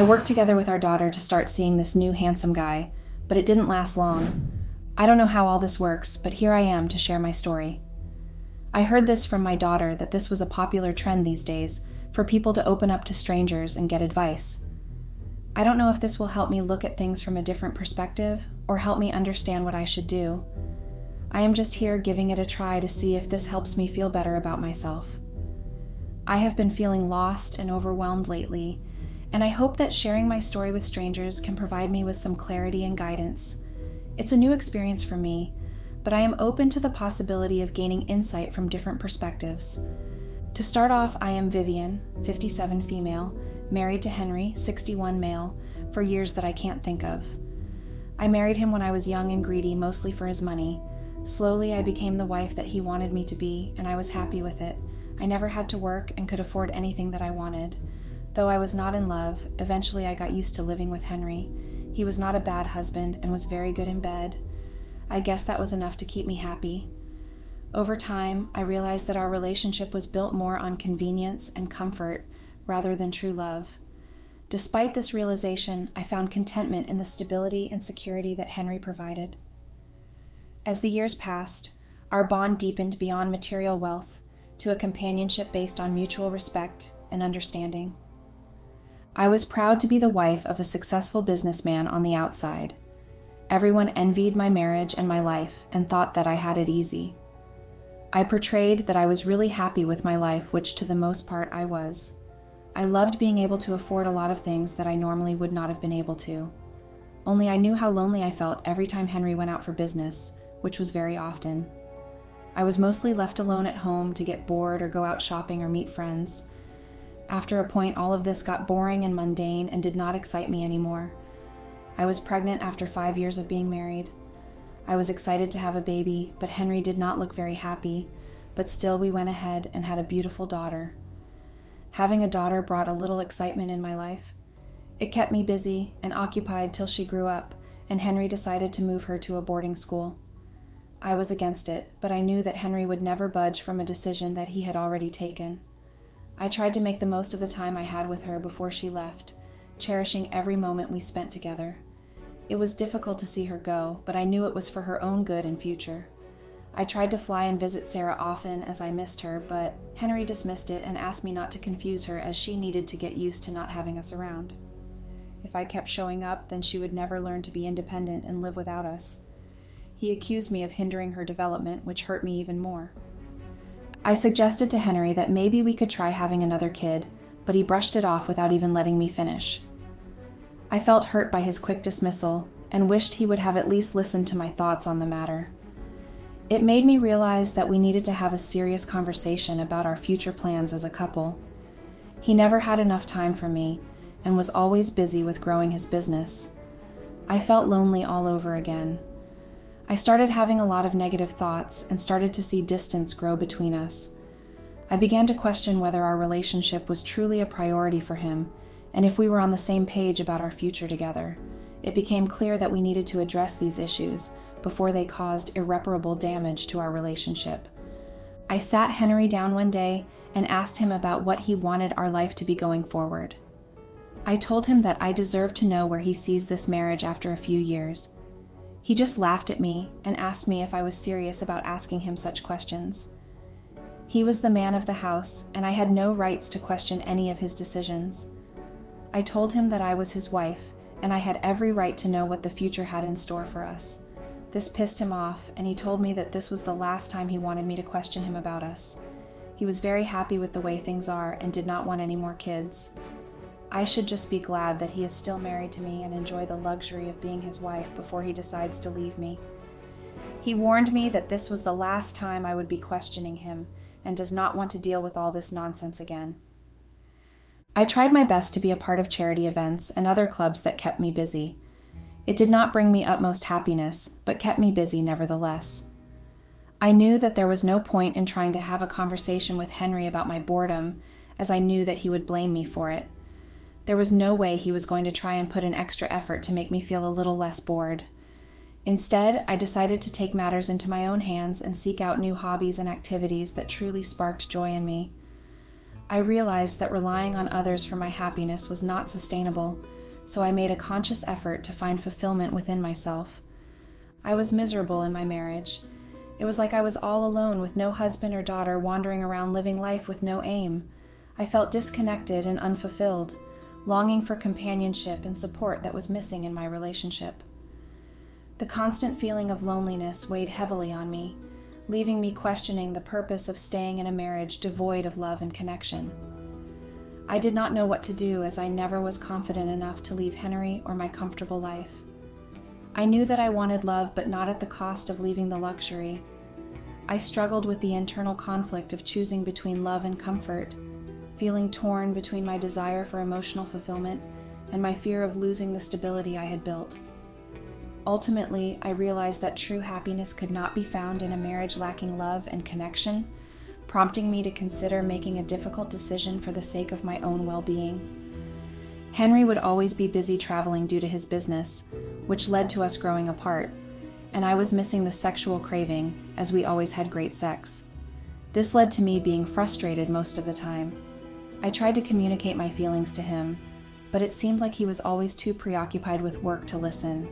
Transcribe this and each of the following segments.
worked together with our daughter to start seeing this new handsome guy, but it didn't last long. I don't know how all this works, but here I am to share my story. I heard this from my daughter that this was a popular trend these days for people to open up to strangers and get advice. I don't know if this will help me look at things from a different perspective or help me understand what I should do. I am just here giving it a try to see if this helps me feel better about myself. I have been feeling lost and overwhelmed lately, and I hope that sharing my story with strangers can provide me with some clarity and guidance. It's a new experience for me, but I am open to the possibility of gaining insight from different perspectives. To start off, I am Vivian, 57 female, married to Henry, 61 male, for years that I can't think of. I married him when I was young and greedy, mostly for his money. Slowly, I became the wife that he wanted me to be, and I was happy with it. I never had to work and could afford anything that I wanted. Though I was not in love, eventually I got used to living with Henry. He was not a bad husband and was very good in bed. I guess that was enough to keep me happy. Over time, I realized that our relationship was built more on convenience and comfort rather than true love. Despite this realization, I found contentment in the stability and security that Henry provided. As the years passed, our bond deepened beyond material wealth to a companionship based on mutual respect and understanding. I was proud to be the wife of a successful businessman on the outside. Everyone envied my marriage and my life and thought that I had it easy. I portrayed that I was really happy with my life, which to the most part I was. I loved being able to afford a lot of things that I normally would not have been able to. Only I knew how lonely I felt every time Henry went out for business, which was very often. I was mostly left alone at home to get bored or go out shopping or meet friends. After a point, all of this got boring and mundane and did not excite me anymore. I was pregnant after 5 years of being married. I was excited to have a baby, but Henry did not look very happy, but still we went ahead and had a beautiful daughter. Having a daughter brought a little excitement in my life. It kept me busy and occupied till she grew up, and Henry decided to move her to a boarding school. I was against it, but I knew that Henry would never budge from a decision that he had already taken. I tried to make the most of the time I had with her before she left, cherishing every moment we spent together. It was difficult to see her go, but I knew it was for her own good and future. I tried to fly and visit Sarah often as I missed her, but Henry dismissed it and asked me not to confuse her as she needed to get used to not having us around. If I kept showing up, then she would never learn to be independent and live without us. He accused me of hindering her development, which hurt me even more. I suggested to Henry that maybe we could try having another kid, but he brushed it off without even letting me finish. I felt hurt by his quick dismissal and wished he would have at least listened to my thoughts on the matter. It made me realize that we needed to have a serious conversation about our future plans as a couple. He never had enough time for me and was always busy with growing his business. I felt lonely all over again. I started having a lot of negative thoughts and started to see distance grow between us. I began to question whether our relationship was truly a priority for him and if we were on the same page about our future together. It became clear that we needed to address these issues before they caused irreparable damage to our relationship. I sat Henry down one day and asked him about what he wanted our life to be going forward. I told him that I deserved to know where he sees this marriage after a few years. He just laughed at me and asked me if I was serious about asking him such questions. He was the man of the house, and I had no rights to question any of his decisions. I told him that I was his wife, and I had every right to know what the future had in store for us. This pissed him off, and he told me that this was the last time he wanted me to question him about us. He was very happy with the way things are and did not want any more kids. I should just be glad that he is still married to me and enjoy the luxury of being his wife before he decides to leave me. He warned me that this was the last time I would be questioning him and does not want to deal with all this nonsense again. I tried my best to be a part of charity events and other clubs that kept me busy. It did not bring me utmost happiness, but kept me busy nevertheless. I knew that there was no point in trying to have a conversation with Henry about my boredom, as I knew that he would blame me for it. There was no way he was going to try and put an extra effort to make me feel a little less bored. Instead, I decided to take matters into my own hands and seek out new hobbies and activities that truly sparked joy in me. I realized that relying on others for my happiness was not sustainable, so I made a conscious effort to find fulfillment within myself. I was miserable in my marriage. It was like I was all alone with no husband or daughter, wandering around living life with no aim. I felt disconnected and unfulfilled, longing for companionship and support that was missing in my relationship. The constant feeling of loneliness weighed heavily on me, leaving me questioning the purpose of staying in a marriage devoid of love and connection. I did not know what to do, as I never was confident enough to leave Henry or my comfortable life. I knew that I wanted love, but not at the cost of leaving the luxury. I struggled with the internal conflict of choosing between love and comfort, feeling torn between my desire for emotional fulfillment and my fear of losing the stability I had built. Ultimately, I realized that true happiness could not be found in a marriage lacking love and connection, prompting me to consider making a difficult decision for the sake of my own well-being. Henry would always be busy traveling due to his business, which led to us growing apart, and I was missing the sexual craving, as we always had great sex. This led to me being frustrated most of the time. I tried to communicate my feelings to him, but it seemed like he was always too preoccupied with work to listen.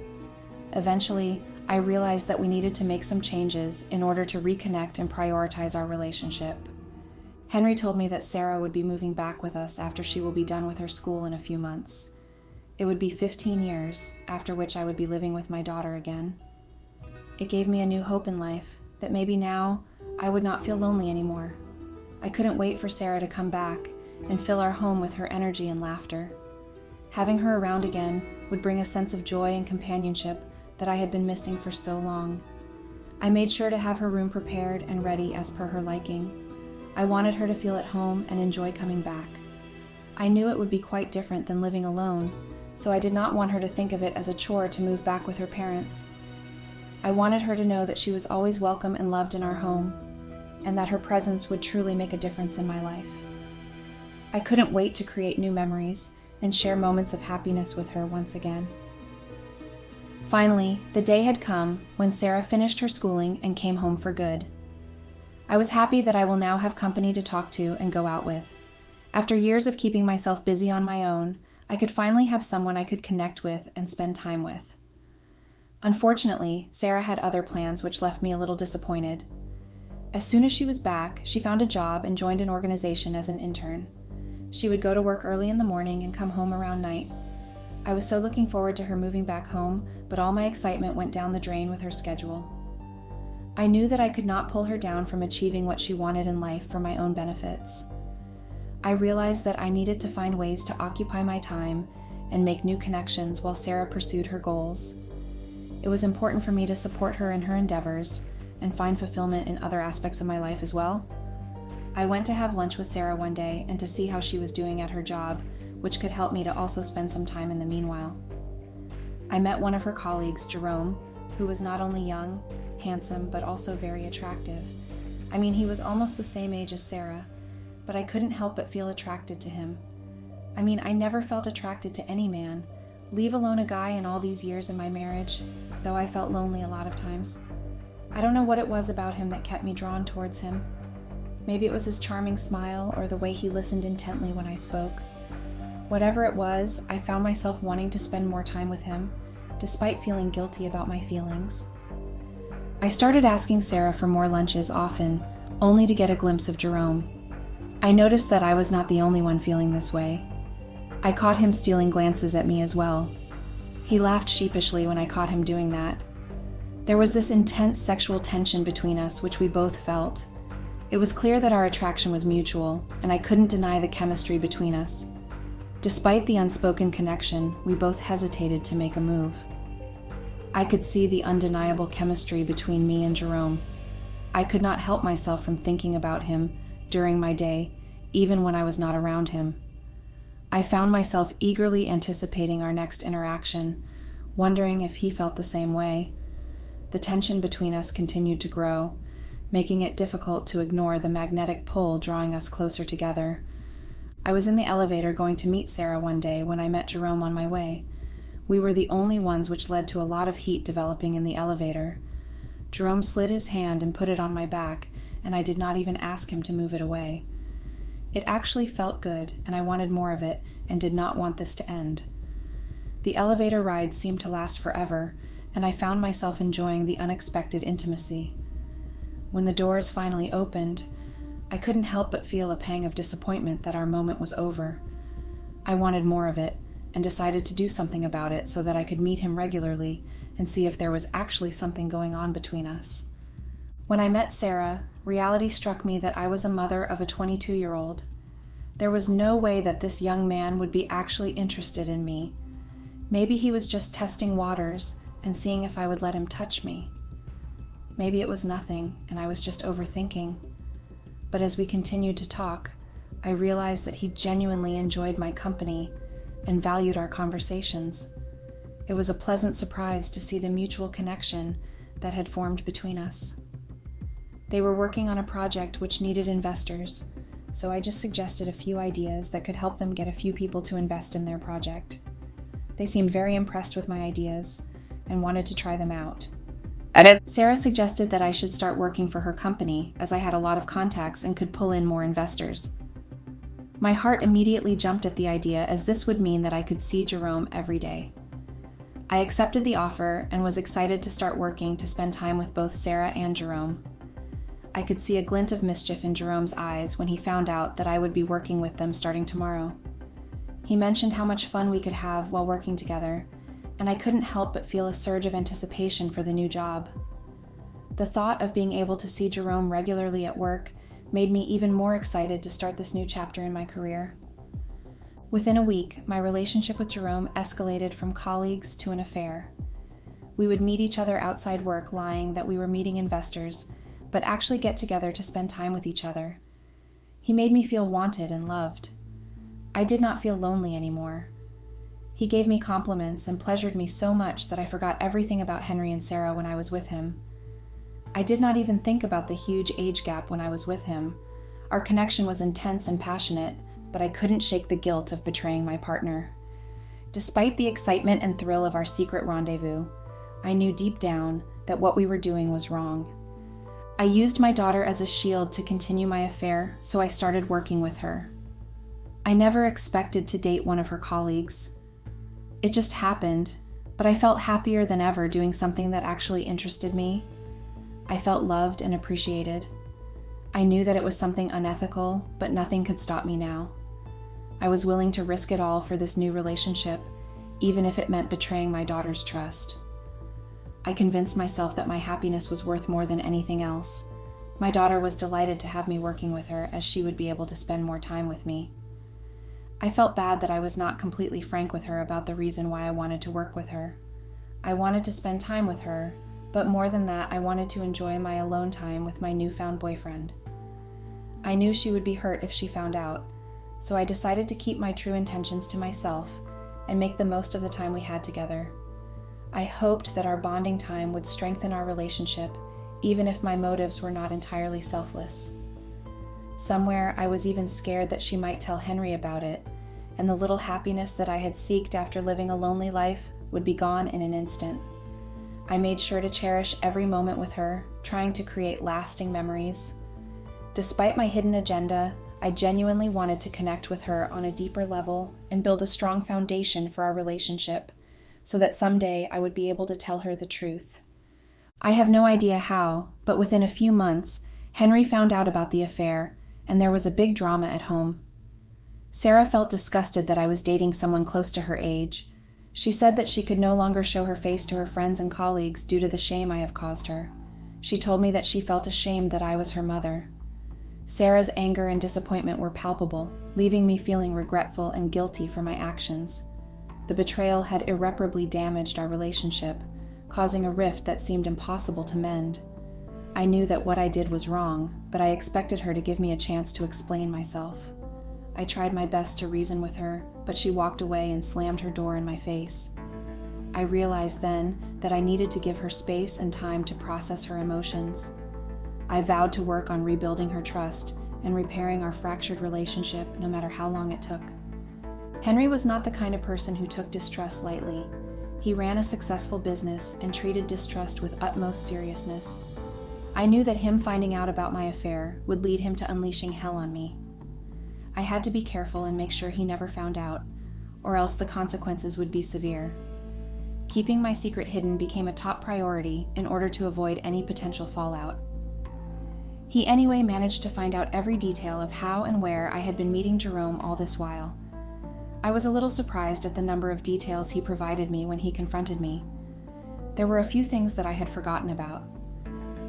Eventually, I realized that we needed to make some changes in order to reconnect and prioritize our relationship. Henry told me that Sarah would be moving back with us after she will be done with her school in a few months. It would be 15 years, after which I would be living with my daughter again. It gave me a new hope in life, that maybe now I would not feel lonely anymore. I couldn't wait for Sarah to come back and fill our home with her energy and laughter. Having her around again would bring a sense of joy and companionship that I had been missing for so long. I made sure to have her room prepared and ready as per her liking. I wanted her to feel at home and enjoy coming back. I knew it would be quite different than living alone, so I did not want her to think of it as a chore to move back with her parents. I wanted her to know that she was always welcome and loved in our home, and that her presence would truly make a difference in my life. I couldn't wait to create new memories and share moments of happiness with her once again. Finally, the day had come when Sarah finished her schooling and came home for good. I was happy that I will now have company to talk to and go out with. After years of keeping myself busy on my own, I could finally have someone I could connect with and spend time with. Unfortunately, Sarah had other plans which left me a little disappointed. As soon as she was back, she found a job and joined an organization as an intern. She would go to work early in the morning and come home around night. I was so looking forward to her moving back home, but all my excitement went down the drain with her schedule. I knew that I could not pull her down from achieving what she wanted in life for my own benefits. I realized that I needed to find ways to occupy my time and make new connections while Sarah pursued her goals. It was important for me to support her in her endeavors and find fulfillment in other aspects of my life as well. I went to have lunch with Sarah one day and to see how she was doing at her job, which could help me to also spend some time in the meanwhile. I met one of her colleagues, Jerome, who was not only young, handsome, but also very attractive. I mean, he was almost the same age as Sarah, but I couldn't help but feel attracted to him. I mean, I never felt attracted to any man, leave alone a guy in all these years in my marriage, though I felt lonely a lot of times. I don't know what it was about him that kept me drawn towards him. Maybe it was his charming smile or the way he listened intently when I spoke. Whatever it was, I found myself wanting to spend more time with him, despite feeling guilty about my feelings. I started asking Sarah for more lunches often, only to get a glimpse of Jerome. I noticed that I was not the only one feeling this way. I caught him stealing glances at me as well. He laughed sheepishly when I caught him doing that. There was this intense sexual tension between us, which we both felt. It was clear that our attraction was mutual, and I couldn't deny the chemistry between us. Despite the unspoken connection, we both hesitated to make a move. I could see the undeniable chemistry between me and Jerome. I could not help myself from thinking about him during my day, even when I was not around him. I found myself eagerly anticipating our next interaction, wondering if he felt the same way. The tension between us continued to grow, making it difficult to ignore the magnetic pull drawing us closer together. I was in the elevator going to meet Sarah one day when I met Jerome on my way. We were the only ones, which led to a lot of heat developing in the elevator. Jerome slid his hand and put it on my back, and I did not even ask him to move it away. It actually felt good, and I wanted more of it and did not want this to end. The elevator ride seemed to last forever, and I found myself enjoying the unexpected intimacy. When the doors finally opened, I couldn't help but feel a pang of disappointment that our moment was over. I wanted more of it, and decided to do something about it so that I could meet him regularly and see if there was actually something going on between us. When I met Sarah, reality struck me that I was a mother of a 22-year-old. There was no way that this young man would be actually interested in me. Maybe he was just testing waters and seeing if I would let him touch me. Maybe it was nothing, and I was just overthinking. But as we continued to talk, I realized that he genuinely enjoyed my company and valued our conversations. It was a pleasant surprise to see the mutual connection that had formed between us. They were working on a project which needed investors, so I just suggested a few ideas that could help them get a few people to invest in their project. They seemed very impressed with my ideas and wanted to try them out. Sarah suggested that I should start working for her company, as I had a lot of contacts and could pull in more investors. My heart immediately jumped at the idea, as this would mean that I could see Jerome every day. I accepted the offer and was excited to start working to spend time with both Sarah and Jerome. I could see a glint of mischief in Jerome's eyes when he found out that I would be working with them starting tomorrow. He mentioned how much fun we could have while working together, and I couldn't help but feel a surge of anticipation for the new job. The thought of being able to see Jerome regularly at work made me even more excited to start this new chapter in my career. Within a week, my relationship with Jerome escalated from colleagues to an affair. We would meet each other outside work lying that we were meeting investors, but actually get together to spend time with each other. He made me feel wanted and loved. I did not feel lonely anymore. He gave me compliments and pleasured me so much that I forgot everything about Henry and Sarah when I was with him. I did not even think about the huge age gap when I was with him. Our connection was intense and passionate, but I couldn't shake the guilt of betraying my partner. Despite the excitement and thrill of our secret rendezvous, I knew deep down that what we were doing was wrong. I used my daughter as a shield to continue my affair, so I started working with her. I never expected to date one of her colleagues. It just happened, but I felt happier than ever doing something that actually interested me. I felt loved and appreciated. I knew that it was something unethical, but nothing could stop me now. I was willing to risk it all for this new relationship, even if it meant betraying my daughter's trust. I convinced myself that my happiness was worth more than anything else. My daughter was delighted to have me working with her, as she would be able to spend more time with me. I felt bad that I was not completely frank with her about the reason why I wanted to work with her. I wanted to spend time with her, but more than that, I wanted to enjoy my alone time with my newfound boyfriend. I knew she would be hurt if she found out, so I decided to keep my true intentions to myself and make the most of the time we had together. I hoped that our bonding time would strengthen our relationship, even if my motives were not entirely selfless. Somewhere, I was even scared that she might tell Henry about it, and the little happiness that I had sought after living a lonely life would be gone in an instant. I made sure to cherish every moment with her, trying to create lasting memories. Despite my hidden agenda, I genuinely wanted to connect with her on a deeper level and build a strong foundation for our relationship, so that someday I would be able to tell her the truth. I have no idea how, but within a few months, Henry found out about the affair, and there was a big drama at home. Sarah felt disgusted that I was dating someone close to her age. She said that she could no longer show her face to her friends and colleagues due to the shame I have caused her. She told me that she felt ashamed that I was her mother. Sarah's anger and disappointment were palpable, leaving me feeling regretful and guilty for my actions. The betrayal had irreparably damaged our relationship, causing a rift that seemed impossible to mend. I knew that what I did was wrong, but I expected her to give me a chance to explain myself. I tried my best to reason with her, but she walked away and slammed her door in my face. I realized then that I needed to give her space and time to process her emotions. I vowed to work on rebuilding her trust and repairing our fractured relationship, no matter how long it took. Henry was not the kind of person who took distrust lightly. He ran a successful business and treated distrust with utmost seriousness. I knew that him finding out about my affair would lead him to unleashing hell on me. I had to be careful and make sure he never found out, or else the consequences would be severe. Keeping my secret hidden became a top priority in order to avoid any potential fallout. He anyway managed to find out every detail of how and where I had been meeting Jerome all this while. I was a little surprised at the number of details he provided me when he confronted me. There were a few things that I had forgotten about.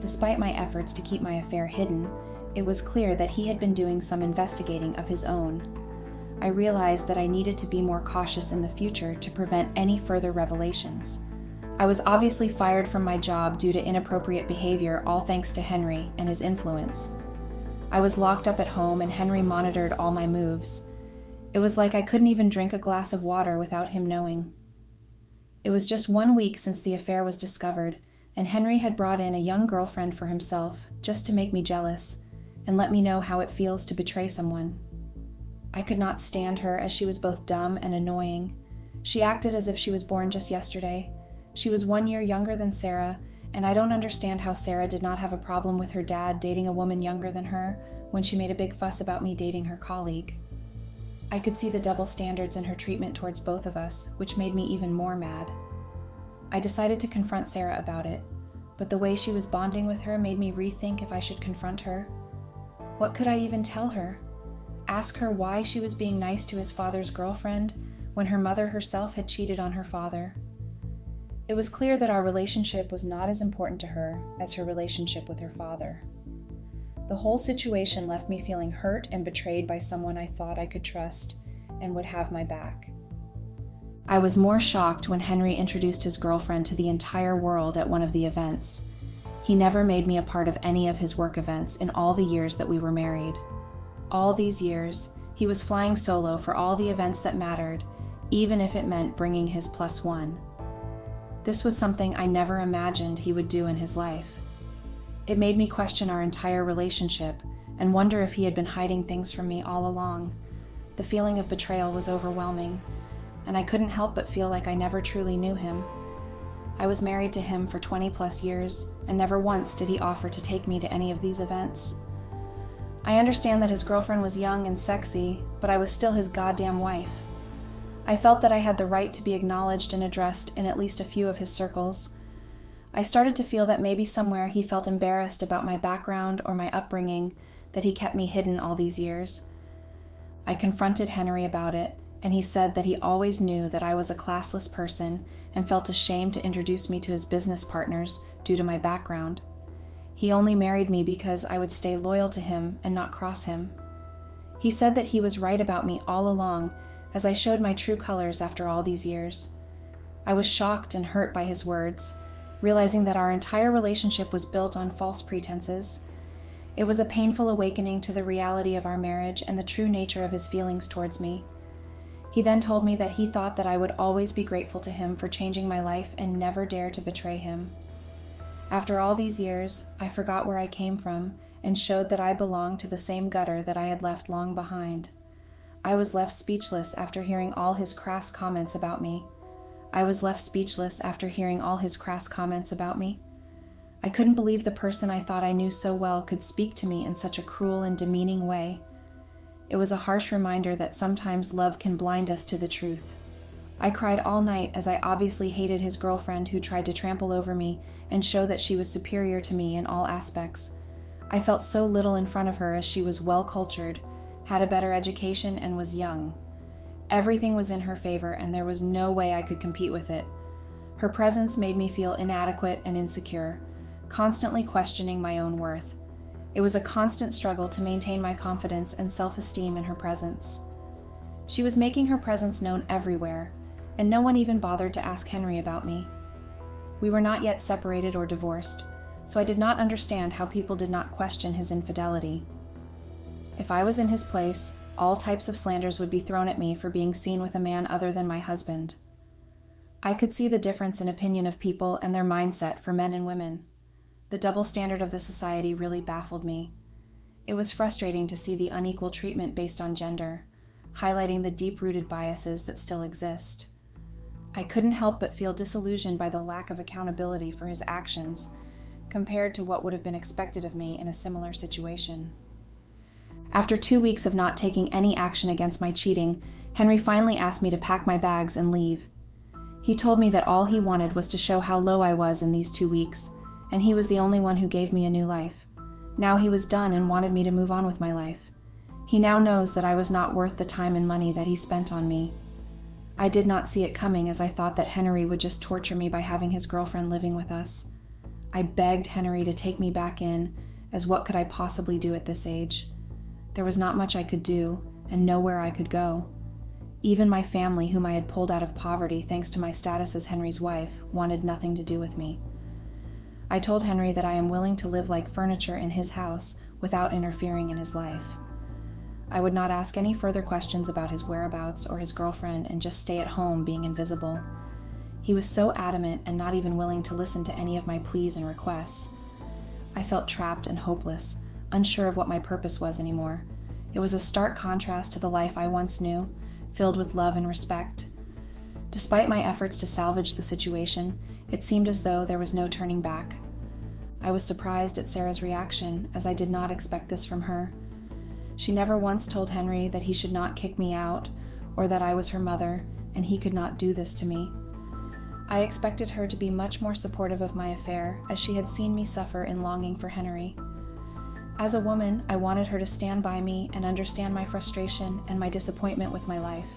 Despite my efforts to keep my affair hidden, it was clear that he had been doing some investigating of his own. I realized that I needed to be more cautious in the future to prevent any further revelations. I was obviously fired from my job due to inappropriate behavior, all thanks to Henry and his influence. I was locked up at home and Henry monitored all my moves. It was like I couldn't even drink a glass of water without him knowing. It was just 1 week since the affair was discovered, and Henry had brought in a young girlfriend for himself just to make me jealous and let me know how it feels to betray someone. I could not stand her as she was both dumb and annoying. She acted as if she was born just yesterday. She was 1 year younger than Sarah, and I don't understand how Sarah did not have a problem with her dad dating a woman younger than her when she made a big fuss about me dating her colleague. I could see the double standards in her treatment towards both of us, which made me even more mad. I decided to confront Sarah about it, but the way she was bonding with her made me rethink if I should confront her. What could I even tell her? Ask her why she was being nice to his father's girlfriend when her mother herself had cheated on her father? It was clear that our relationship was not as important to her as her relationship with her father. The whole situation left me feeling hurt and betrayed by someone I thought I could trust and would have my back. I was more shocked when Henry introduced his girlfriend to the entire world at one of the events. He never made me a part of any of his work events in all the years that we were married. All these years, he was flying solo for all the events that mattered, even if it meant bringing his +1. This was something I never imagined he would do in his life. It made me question our entire relationship and wonder if he had been hiding things from me all along. The feeling of betrayal was overwhelming, and I couldn't help but feel like I never truly knew him. I was married to him for 20+ years, and never once did he offer to take me to any of these events. I understand that his girlfriend was young and sexy, but I was still his goddamn wife. I felt that I had the right to be acknowledged and addressed in at least a few of his circles. I started to feel that maybe somewhere he felt embarrassed about my background or my upbringing, that he kept me hidden all these years. I confronted Henry about it, and he said that he always knew that I was a classless person and felt ashamed to introduce me to his business partners due to my background. He only married me because I would stay loyal to him and not cross him. He said that he was right about me all along, as I showed my true colors after all these years. I was shocked and hurt by his words, realizing that our entire relationship was built on false pretenses. It was a painful awakening to the reality of our marriage and the true nature of his feelings towards me. He then told me that he thought that I would always be grateful to him for changing my life and never dare to betray him. After all these years, I forgot where I came from and showed that I belonged to the same gutter that I had left long behind. I was left speechless after hearing all his crass comments about me. I couldn't believe the person I thought I knew so well could speak to me in such a cruel and demeaning way. It was a harsh reminder that sometimes love can blind us to the truth. I cried all night as I obviously hated his girlfriend who tried to trample over me and show that she was superior to me in all aspects. I felt so little in front of her as she was well-cultured, had a better education, and was young. Everything was in her favor, and there was no way I could compete with it. Her presence made me feel inadequate and insecure, constantly questioning my own worth. It was a constant struggle to maintain my confidence and self-esteem in her presence. She was making her presence known everywhere, and no one even bothered to ask Henry about me. We were not yet separated or divorced, so I did not understand how people did not question his infidelity. If I was in his place, all types of slanders would be thrown at me for being seen with a man other than my husband. I could see the difference in opinion of people and their mindset for men and women. The double standard of the society really baffled me. It was frustrating to see the unequal treatment based on gender, highlighting the deep-rooted biases that still exist. I couldn't help but feel disillusioned by the lack of accountability for his actions compared to what would have been expected of me in a similar situation. After 2 weeks of not taking any action against my cheating, Henry finally asked me to pack my bags and leave. He told me that all he wanted was to show how low I was in these 2 weeks, and he was the only one who gave me a new life. Now he was done and wanted me to move on with my life. He now knows that I was not worth the time and money that he spent on me. I did not see it coming, as I thought that Henry would just torture me by having his girlfriend living with us. I begged Henry to take me back in, as what could I possibly do at this age? There was not much I could do, and nowhere I could go. Even my family, whom I had pulled out of poverty thanks to my status as Henry's wife, wanted nothing to do with me. I told Henry that I am willing to live like furniture in his house without interfering in his life. I would not ask any further questions about his whereabouts or his girlfriend and just stay at home being invisible. He was so adamant and not even willing to listen to any of my pleas and requests. I felt trapped and hopeless, unsure of what my purpose was anymore. It was a stark contrast to the life I once knew, filled with love and respect. Despite my efforts to salvage the situation, it seemed as though there was no turning back. I was surprised at Sarah's reaction, as I did not expect this from her. She never once told Henry that he should not kick me out, or that I was her mother, and he could not do this to me. I expected her to be much more supportive of my affair, as she had seen me suffer in longing for Henry. As a woman, I wanted her to stand by me and understand my frustration and my disappointment with my life.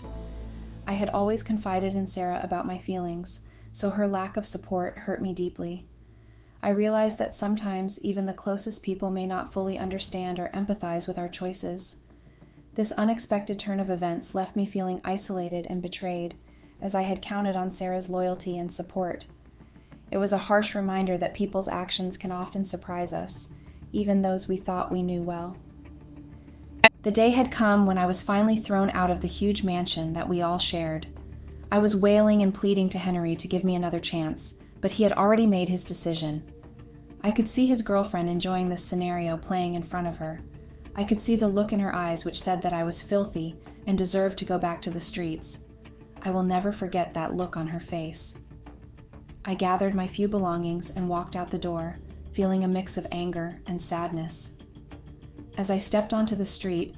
I had always confided in Sarah about my feelings, so her lack of support hurt me deeply. I realized that sometimes even the closest people may not fully understand or empathize with our choices. This unexpected turn of events left me feeling isolated and betrayed, as I had counted on Sarah's loyalty and support. It was a harsh reminder that people's actions can often surprise us, even those we thought we knew well. The day had come when I was finally thrown out of the huge mansion that we all shared. I was wailing and pleading to Henry to give me another chance, but he had already made his decision. I could see his girlfriend enjoying this scenario playing in front of her. I could see the look in her eyes which said that I was filthy and deserved to go back to the streets. I will never forget that look on her face. I gathered my few belongings and walked out the door, feeling a mix of anger and sadness. As I stepped onto the street,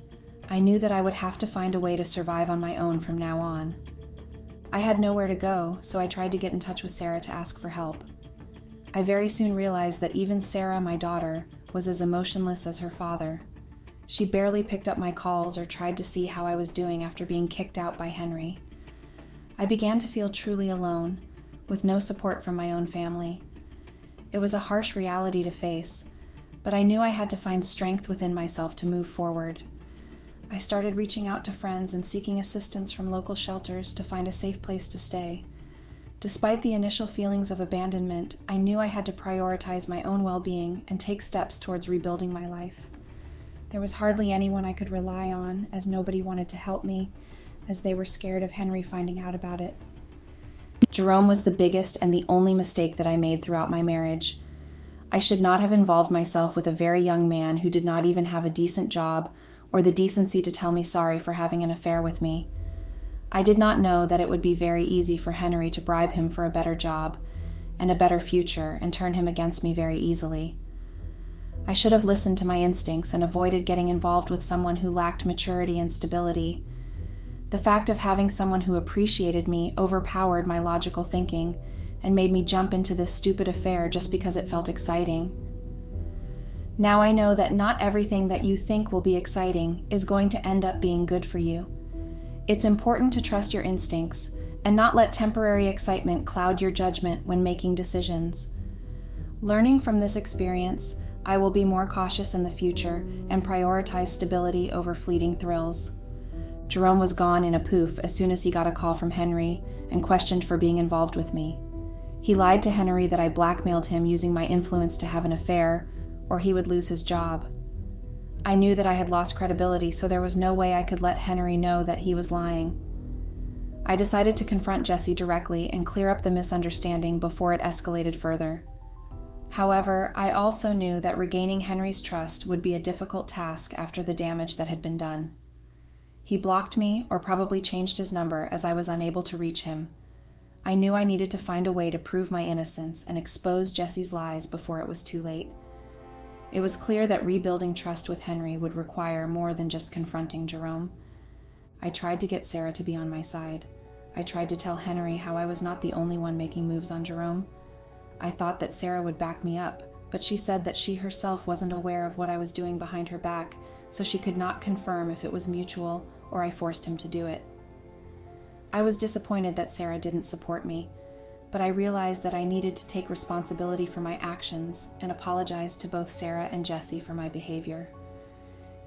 I knew that I would have to find a way to survive on my own from now on. I had nowhere to go, so I tried to get in touch with Sarah to ask for help. I very soon realized that even Sarah, my daughter, was as emotionless as her father. She barely picked up my calls or tried to see how I was doing after being kicked out by Henry. I began to feel truly alone, with no support from my own family. It was a harsh reality to face, but I knew I had to find strength within myself to move forward. I started reaching out to friends and seeking assistance from local shelters to find a safe place to stay. Despite the initial feelings of abandonment, I knew I had to prioritize my own well-being and take steps towards rebuilding my life. There was hardly anyone I could rely on, as nobody wanted to help me, as they were scared of Henry finding out about it. Jerome was the biggest and the only mistake that I made throughout my marriage. I should not have involved myself with a very young man who did not even have a decent job or the decency to tell me sorry for having an affair with me. I did not know that it would be very easy for Henry to bribe him for a better job and a better future and turn him against me very easily. I should have listened to my instincts and avoided getting involved with someone who lacked maturity and stability. The fact of having someone who appreciated me overpowered my logical thinking and made me jump into this stupid affair just because it felt exciting. Now I know that not everything that you think will be exciting is going to end up being good for you. It's important to trust your instincts and not let temporary excitement cloud your judgment when making decisions. Learning from this experience, I will be more cautious in the future and prioritize stability over fleeting thrills. Jerome was gone in a poof as soon as he got a call from Henry and questioned for being involved with me. He lied to Henry that I blackmailed him using my influence to have an affair, or he would lose his job. I knew that I had lost credibility, so there was no way I could let Henry know that he was lying. I decided to confront Jesse directly and clear up the misunderstanding before it escalated further. However, I also knew that regaining Henry's trust would be a difficult task after the damage that had been done. He blocked me or probably changed his number as I was unable to reach him. I knew I needed to find a way to prove my innocence and expose Jesse's lies before it was too late. It was clear that rebuilding trust with Henry would require more than just confronting Jerome. I tried to get Sarah to be on my side. I tried to tell Henry how I was not the only one making moves on Jerome. I thought that Sarah would back me up, but she said that she herself wasn't aware of what I was doing behind her back, so she could not confirm if it was mutual or I forced him to do it. I was disappointed that Sarah didn't support me, but I realized that I needed to take responsibility for my actions and apologize to both Sarah and Jesse for my behavior.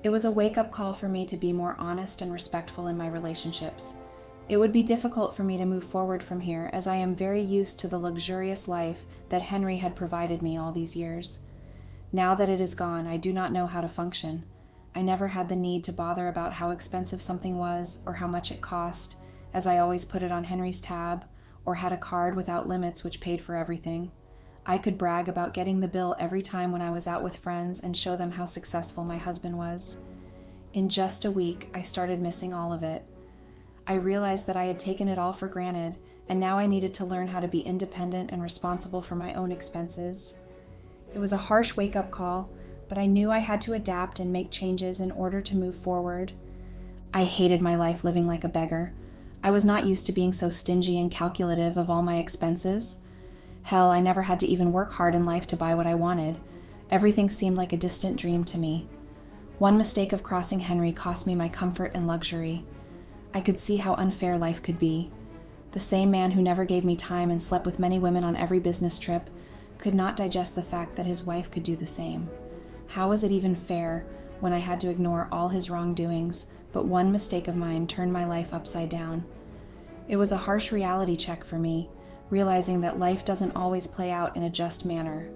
It was a wake-up call for me to be more honest and respectful in my relationships. It would be difficult for me to move forward from here, as I am very used to the luxurious life that Henry had provided me all these years. Now that it is gone, I do not know how to function. I never had the need to bother about how expensive something was or how much it cost, as I always put it on Henry's tab, or had a card without limits which paid for everything. I could brag about getting the bill every time when I was out with friends and show them how successful my husband was. In just a week, I started missing all of it. I realized that I had taken it all for granted, and now I needed to learn how to be independent and responsible for my own expenses. It was a harsh wake-up call, but I knew I had to adapt and make changes in order to move forward. I hated my life living like a beggar. I was not used to being so stingy and calculative of all my expenses. Hell, I never had to even work hard in life to buy what I wanted. Everything seemed like a distant dream to me. One mistake of crossing Henry cost me my comfort and luxury. I could see how unfair life could be. The same man who never gave me time and slept with many women on every business trip could not digest the fact that his wife could do the same. How was it even fair when I had to ignore all his wrongdoings, but one mistake of mine turned my life upside down? It was a harsh reality check for me, realizing that life doesn't always play out in a just manner.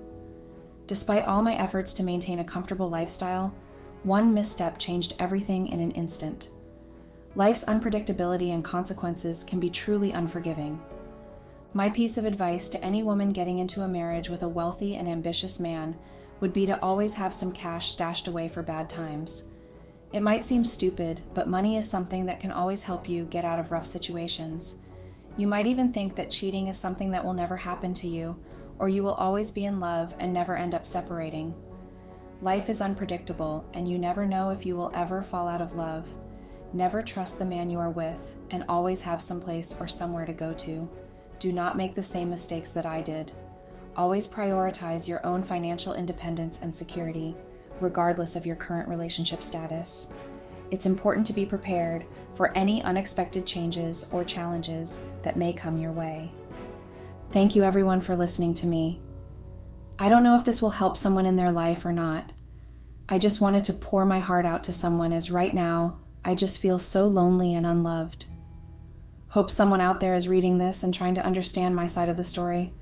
Despite all my efforts to maintain a comfortable lifestyle, one misstep changed everything in an instant. Life's unpredictability and consequences can be truly unforgiving. My piece of advice to any woman getting into a marriage with a wealthy and ambitious man would be to always have some cash stashed away for bad times. It might seem stupid, but money is something that can always help you get out of rough situations. You might even think that cheating is something that will never happen to you, or you will always be in love and never end up separating. Life is unpredictable, and you never know if you will ever fall out of love. Never trust the man you are with, and always have some place or somewhere to go to. Do not make the same mistakes that I did. Always prioritize your own financial independence and security, regardless of your current relationship status. It's important to be prepared for any unexpected changes or challenges that may come your way. Thank you everyone for listening to me. I don't know if this will help someone in their life or not. I just wanted to pour my heart out to someone, as right now, I just feel so lonely and unloved. Hope someone out there is reading this and trying to understand my side of the story.